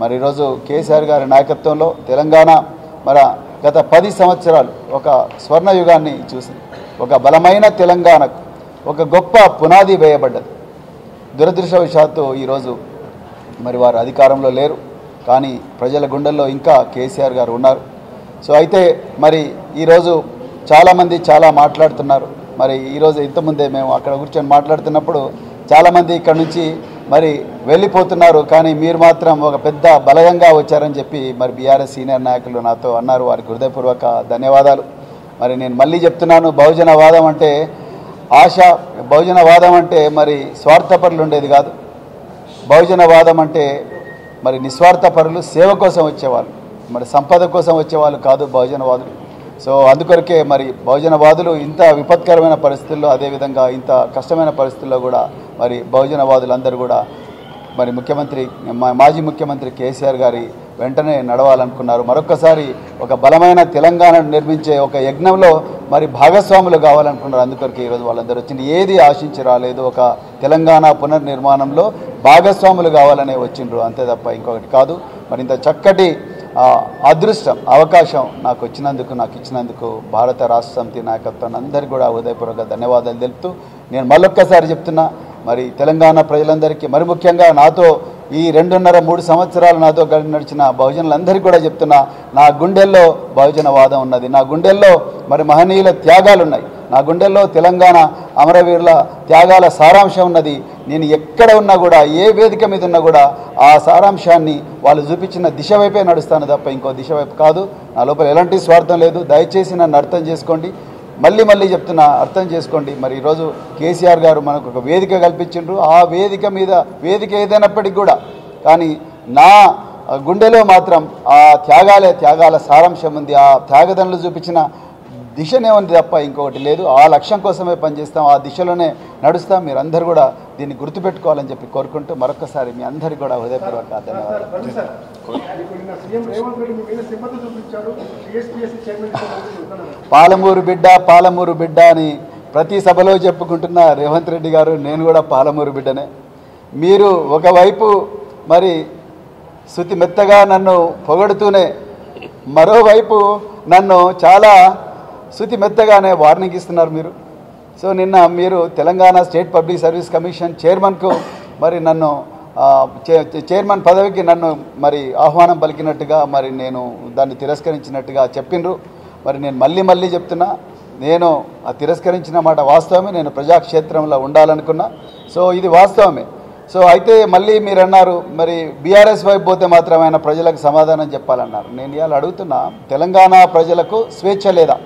మరి ఈరోజు కేసీఆర్ గారి నాయకత్వంలో తెలంగాణ గత 10 సంవత్సరాలు ఒక స్వర్ణయుగాన్ని చూసింది. ఒక బలమైన తెలంగాణకు ఒక గొప్ప పునాది వేయబడ్డది. దురదృష్టవశాత్తు ఈరోజు మరి వారు అధికారంలో లేరు, కానీ ప్రజల గుండెల్లో ఇంకా కేసీఆర్ గారు ఉన్నారు. సో అయితే మరి ఈరోజు చాలామంది చాలా మాట్లాడుతున్నారు. మరి ఈరోజు ఇంతకుముందే మేము అక్కడ కూర్చొని మాట్లాడుతున్నప్పుడు చాలామంది ఇక్కడ నుంచి మరి వెళ్ళిపోతున్నారు, కానీ మీరు మాత్రం ఒక పెద్ద బలగంగా వచ్చారని చెప్పి మరి బీఆర్ఎస్ సీనియర్ నాయకులు నాతో అన్నారు. వారికి హృదయపూర్వక ధన్యవాదాలు. మరి నేను మళ్ళీ చెప్తున్నాను, బహుజనవాదం అంటే ఆశ, బహుజనవాదం అంటే మరి స్వార్థపరులు ఉండేది కాదు. బహుజనవాదం అంటే మరి నిస్వార్థపరులు, సేవ కోసం వచ్చేవాళ్ళు, మరి సంపద కోసం వచ్చేవాళ్ళు కాదు బహుజనవాదులు. సో అందుకొరకే మరి బహుజనవాదులు ఇంత విపత్కరమైన పరిస్థితుల్లో, అదేవిధంగా ఇంత కష్టమైన పరిస్థితుల్లో కూడా మరి బహుజనవాదులందరూ కూడా మరి మాజీ ముఖ్యమంత్రి కేసీఆర్ గారి వెంటనే నడవాలనుకున్నారు. మరొకసారి ఒక బలమైన తెలంగాణను నిర్మించే ఒక యజ్ఞంలో మరి భాగస్వాములు కావాలనుకున్నారు. అందుకొరకే ఈరోజు వాళ్ళందరూ వచ్చింది. ఏది ఆశించి రాలేదు, ఒక తెలంగాణ పునర్నిర్మాణంలో భాగస్వాములు కావాలనే వచ్చిండ్రు, అంతే తప్ప ఇంకొకటి కాదు. మరి ఇంత చక్కటి అదృష్టం, అవకాశం నాకు ఇచ్చినందుకు భారత రాష్ట్ర సమితి నాయకత్వాన్ని అందరికీ కూడా హృదయపూర్వక ధన్యవాదాలు తెలుపుతూ, నేను మళ్ళొక్కసారి చెప్తున్నా, మరి తెలంగాణ ప్రజలందరికీ, మరి ముఖ్యంగా నాతో ఈ 2.5-3 సంవత్సరాలు నాతో నడిచిన బహుజనులందరికీ కూడా చెప్తున్నా, నా గుండెల్లో బహుజనవాదం ఉన్నది, నా గుండెల్లో మరి మహనీయుల త్యాగాలు ఉన్నాయి, నా గుండెల్లో తెలంగాణ అమరవీరుల త్యాగాల సారాంశం ఉన్నది. నేను ఎక్కడ ఉన్నా కూడా, ఏ వేదిక మీద ఉన్నా కూడా ఆ సారాంశాన్ని వాళ్ళు చూపించిన దిశ వైపే నడుస్తాను తప్ప ఇంకో దిశ వైపు కాదు. నా లోపల ఎలాంటి స్వార్థం లేదు. దయచేసి నన్ను అర్థం చేసుకోండి, మళ్ళీ చెప్తున్నా, అర్థం చేసుకోండి. మరి ఈరోజు కేసీఆర్ గారు మనకు ఒక వేదిక కల్పించిండ్రు. ఆ వేదిక మీద, వేదిక ఏదైనప్పటికీ కూడా, కానీ నా గుండెలో మాత్రం ఆ త్యాగాల సారాంశం ఉంది. ఆ త్యాగదనులు చూపించిన దిశనే ఉంది తప్ప ఇంకొకటి లేదు. ఆ లక్ష్యం కోసమే పనిచేస్తాం, ఆ దిశలోనే నడుస్తాం. మీరందరూ కూడా దీన్ని గుర్తుపెట్టుకోవాలని చెప్పి కోరుకుంటూ మరొకసారి మీ అందరికీ కూడా హృదయపూర్వక ధన్యవాదాలు. పాలమూరు బిడ్డ అని ప్రతి సభలో చెప్పుకుంటున్న రేవంత్ రెడ్డి గారు, నేను కూడా పాలమూరు బిడ్డనే. మీరు ఒకవైపు మరి శృతి మెత్తగా నన్ను పొగడుతూనే, మరోవైపు నన్ను చాలా శృతి మెత్తగానే వార్నింగ్ ఇస్తున్నారు మీరు. సో నిన్న మీరు Telangana state public service commission చైర్మన్కు మరి నన్ను చైర్మన్ పదవికి నన్ను మరి ఆహ్వానం పలికినట్టుగా మరి నేను దాన్ని తిరస్కరించినట్టుగా చెప్పిండ్రు. మరి నేను మళ్ళీ చెప్తున్నా, నేను ఆ తిరస్కరించిన మాట వాస్తవమే. నేను ప్రజాక్షేత్రంలో ఉండాలనుకున్నా, సో ఇది వాస్తవమే. సో అయితే మళ్ళీ మీరు అన్నారు మరి బీఆర్ఎస్ వైపు పోతే మాత్రం ఆయన ప్రజలకు సమాధానం చెప్పాలన్నారు. నేను ఇవాళ అడుగుతున్నా, తెలంగాణ ప్రజలకు స్వేచ్ఛ లేదా?